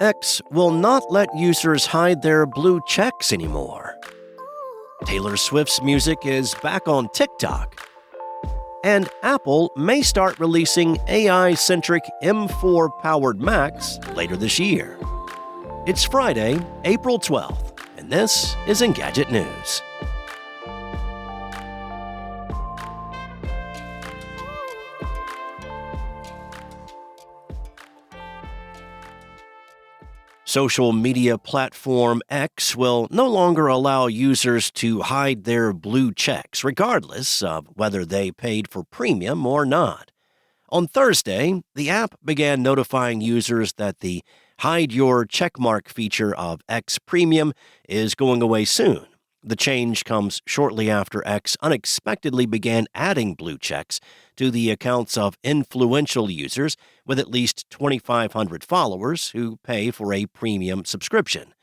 X will not let users hide their blue checks anymore. Taylor Swift's music is back on TikTok. And Apple may start releasing AI-centric M4-powered Macs later this year. It's Friday, April 12th, and this is Engadget News. Social media platform X will no longer allow users to hide their blue checks, regardless of whether they paid for premium or not. On Thursday, the app began notifying users that the Hide Your Checkmark feature of X Premium is going away soon. The change comes shortly after X unexpectedly began adding blue checks to the accounts of influential users with at least 2,500 followers who pay for a premium subscription.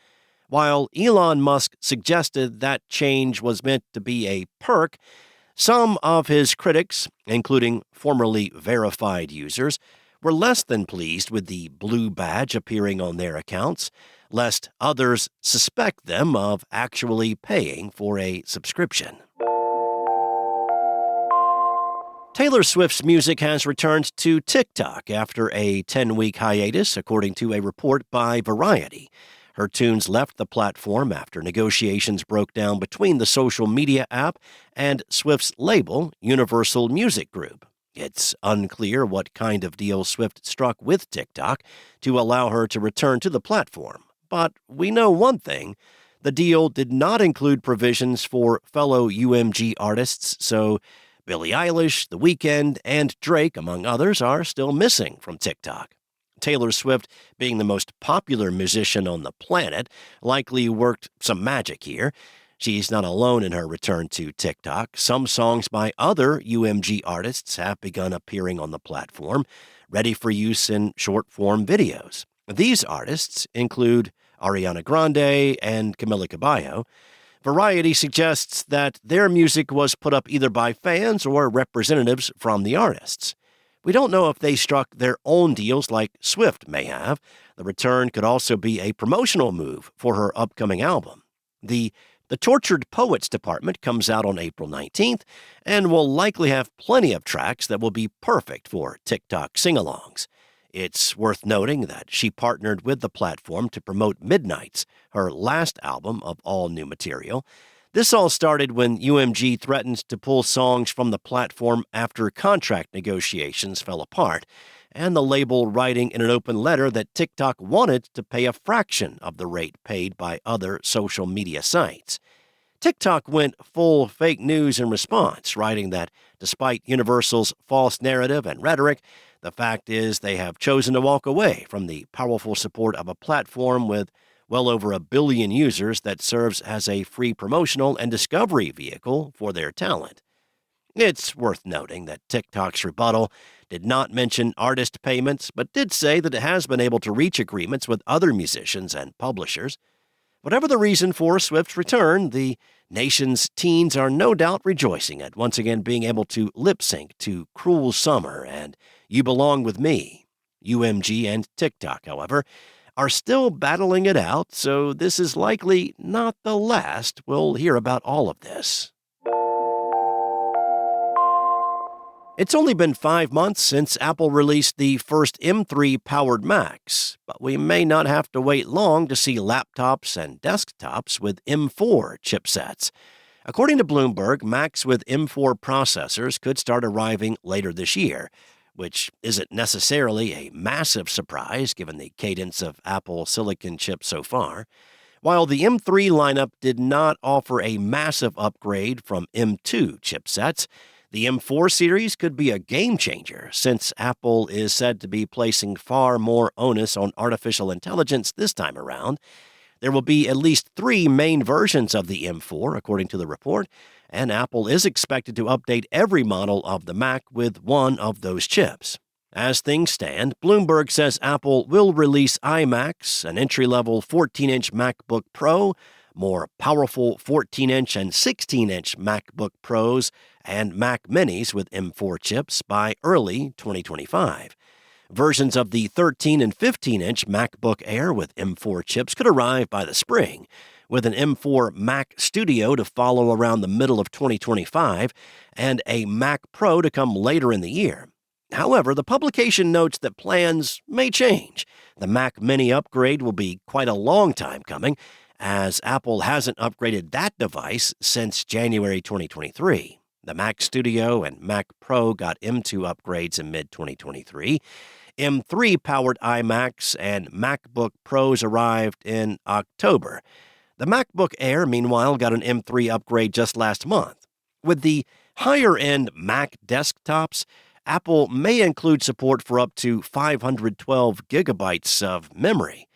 While Elon Musk suggested that change was meant to be a perk, some of his critics, including formerly verified users, were less than pleased with the blue badge appearing on their accounts, lest others suspect them of actually paying for a subscription. Taylor Swift's music has returned to TikTok after a 10-week hiatus, according to a report by Variety. Her tunes left the platform after negotiations broke down between the social media app and Swift's label, Universal Music Group. It's unclear what kind of deal Swift struck with TikTok to allow her to return to the platform. But we know one thing: the deal did not include provisions for fellow UMG artists, so Billie Eilish, The Weeknd, and Drake, among others, are still missing from TikTok. Taylor Swift, being the most popular musician on the planet, likely worked some magic here. She's not alone in her return to TikTok. Some songs by other UMG artists have begun appearing on the platform, ready for use in short-form videos. These artists include Ariana Grande and Camila Cabello. Variety suggests that their music was put up either by fans or representatives from the artists. We don't know if they struck their own deals like Swift may have. The return could also be a promotional move for her upcoming album. The Tortured Poets department comes out on April 19th and will likely have plenty of tracks that will be perfect for TikTok sing-alongs. It's worth noting that she partnered with the platform to promote Midnights, her last album of all new material. This all started when UMG threatened to pull songs from the platform after contract negotiations fell apart, and the label writing in an open letter that TikTok wanted to pay a fraction of the rate paid by other social media sites. TikTok went full fake news in response, writing that despite Universal's false narrative and rhetoric, the fact is they have chosen to walk away from the powerful support of a platform with well over 1 billion users that serves as a free promotional and discovery vehicle for their talent. It's worth noting that TikTok's rebuttal did not mention artist payments, but did say that it has been able to reach agreements with other musicians and publishers. Whatever the reason for Swift's return, the nation's teens are no doubt rejoicing at once again being able to lip-sync to Cruel Summer and You Belong With Me. UMG and TikTok, however, are still battling it out, so this is likely not the last we'll hear about all of this. It's only been 5 months since Apple released the first M3-powered Macs, but we may not have to wait long to see laptops and desktops with M4 chipsets. According to Bloomberg, Macs with M4 processors could start arriving later this year, which isn't necessarily a massive surprise given the cadence of Apple silicon chips so far. While the M3 lineup did not offer a massive upgrade from M2 chipsets, the M4 series could be a game-changer since Apple is said to be placing far more onus on artificial intelligence this time around. There will be at least 3 main versions of the M4, according to the report, and Apple is expected to update every model of the Mac with one of those chips. As things stand, Bloomberg says Apple will release iMacs, an entry-level 14-inch MacBook Pro, more powerful 14-inch and 16-inch MacBook Pros, and Mac Minis with M4 chips by early 2025. Versions of the 13 and 15-inch MacBook Air with M4 chips could arrive by the spring, with an M4 Mac Studio to follow around the middle of 2025 and a Mac Pro to come later in the year. However, the publication notes that plans may change. The Mac Mini upgrade will be quite a long time coming, as Apple hasn't upgraded that device since January 2023. The Mac Studio and Mac Pro got M2 upgrades in mid-2023. M4-powered iMacs and MacBook Pros arrived in October. The MacBook Air, meanwhile, got an M3 upgrade just last month. With the higher-end Mac desktops, Apple may include support for up to 512 gigabytes of memory.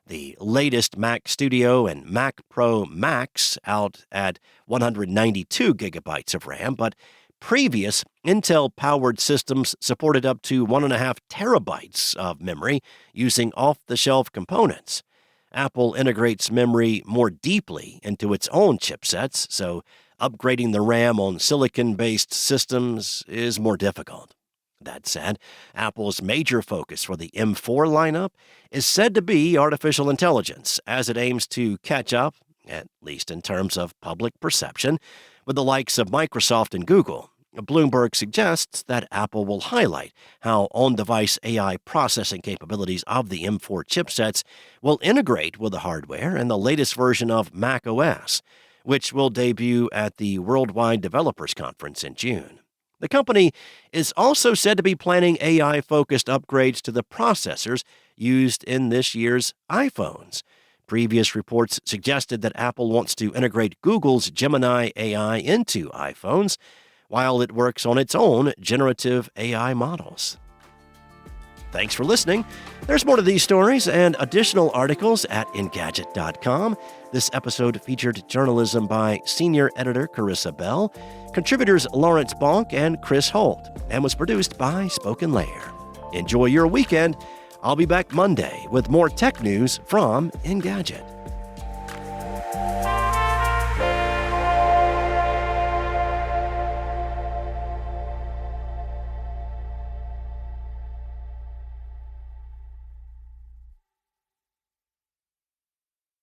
The latest Mac Studio and Mac Pro Max out at 192 gigabytes of RAM, but previous Intel-powered systems supported up to 1.5 terabytes of memory using off-the-shelf components. Apple integrates memory more deeply into its own chipsets, so upgrading the RAM on silicon-based systems is more difficult. That said, Apple's major focus for the M4 lineup is said to be artificial intelligence, as it aims to catch up, at least in terms of public perception, with the likes of Microsoft and Google. Bloomberg suggests that Apple will highlight how on-device AI processing capabilities of the M4 chipsets will integrate with the hardware and the latest version of Mac OS, which will debut at the Worldwide Developers Conference in June. The company is also said to be planning AI-focused upgrades to the processors used in this year's iPhones. Previous reports suggested that Apple wants to integrate Google's Gemini AI into iPhones, while it works on its own generative AI models. Thanks for listening. There's more to these stories and additional articles at Engadget.com. This episode featured journalism by senior editor Carissa Bell, contributors Lawrence Bonk and Chris Holt, and was produced by Spoken Layer. Enjoy your weekend. I'll be back Monday with more tech news from Engadget.